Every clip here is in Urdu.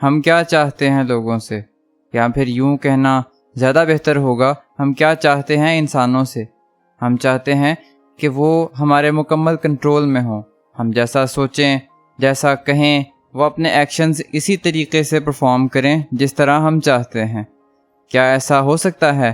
ہم کیا چاہتے ہیں لوگوں سے، یا پھر یوں کہنا زیادہ بہتر ہوگا ہم کیا چاہتے ہیں انسانوں سے۔ ہم چاہتے ہیں کہ وہ ہمارے مکمل کنٹرول میں ہوں، ہم جیسا سوچیں، جیسا کہیں، وہ اپنے ایکشنز اسی طریقے سے پرفارم کریں جس طرح ہم چاہتے ہیں۔ کیا ایسا ہو سکتا ہے؟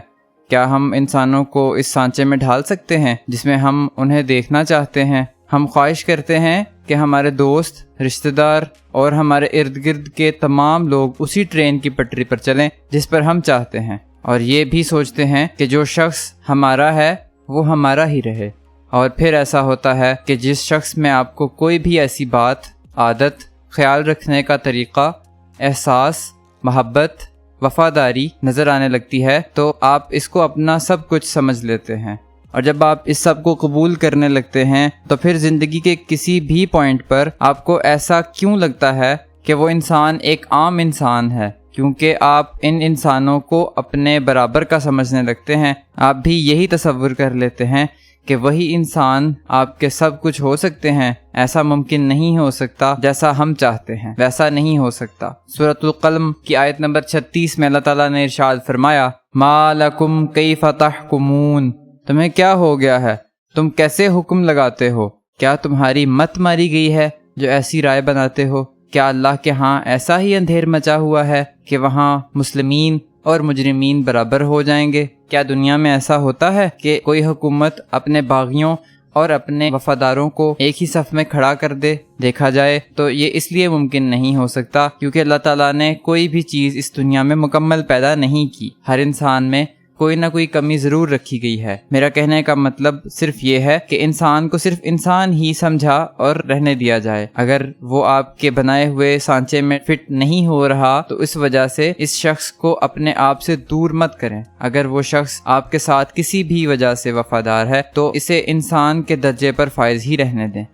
کیا ہم انسانوں کو اس سانچے میں ڈھال سکتے ہیں جس میں ہم انہیں دیکھنا چاہتے ہیں؟ ہم خواہش کرتے ہیں کہ ہمارے دوست، رشتہ دار اور ہمارے ارد گرد کے تمام لوگ اسی ٹرین کی پٹری پر چلیں جس پر ہم چاہتے ہیں، اور یہ بھی سوچتے ہیں کہ جو شخص ہمارا ہے وہ ہمارا ہی رہے۔ اور پھر ایسا ہوتا ہے کہ جس شخص میں آپ کو کوئی بھی ایسی بات، عادت، خیال رکھنے کا طریقہ، احساس، محبت، وفاداری نظر آنے لگتی ہے تو آپ اس کو اپنا سب کچھ سمجھ لیتے ہیں، اور جب آپ اس سب کو قبول کرنے لگتے ہیں تو پھر زندگی کے کسی بھی پوائنٹ پر آپ کو ایسا کیوں لگتا ہے کہ وہ انسان ایک عام انسان ہے؟ کیونکہ آپ ان انسانوں کو اپنے برابر کا سمجھنے لگتے ہیں۔ آپ بھی یہی تصور کر لیتے ہیں کہ وہی انسان آپ کے سب کچھ ہو سکتے ہیں۔ ایسا ممکن نہیں ہو سکتا، جیسا ہم چاہتے ہیں ویسا نہیں ہو سکتا۔ سورۃ القلم کی آیت نمبر 36 میں اللہ تعالیٰ نے ارشاد فرمایا، مَا لَكُمْ كَيْفَ تَحْكُمُونَ، تمہیں کیا ہو گیا ہے، تم کیسے حکم لگاتے ہو؟ کیا تمہاری مت ماری گئی ہے جو ایسی رائے بناتے ہو؟ کیا اللہ کے ہاں ایسا ہی اندھیر مچا ہوا ہے کہ وہاں مسلمین اور مجرمین برابر ہو جائیں گے؟ کیا دنیا میں ایسا ہوتا ہے کہ کوئی حکومت اپنے باغیوں اور اپنے وفاداروں کو ایک ہی صف میں کھڑا کر دے؟ دیکھا جائے تو یہ اس لیے ممکن نہیں ہو سکتا کیونکہ اللہ تعالیٰ نے کوئی بھی چیز اس دنیا میں مکمل پیدا نہیں کی۔ ہر انسان میں کوئی نہ کوئی کمی ضرور رکھی گئی ہے۔ میرا کہنے کا مطلب صرف یہ ہے کہ انسان کو صرف انسان ہی سمجھا اور رہنے دیا جائے۔ اگر وہ آپ کے بنائے ہوئے سانچے میں فٹ نہیں ہو رہا تو اس وجہ سے اس شخص کو اپنے آپ سے دور مت کریں۔ اگر وہ شخص آپ کے ساتھ کسی بھی وجہ سے وفادار ہے تو اسے انسان کے درجے پر فائز ہی رہنے دیں۔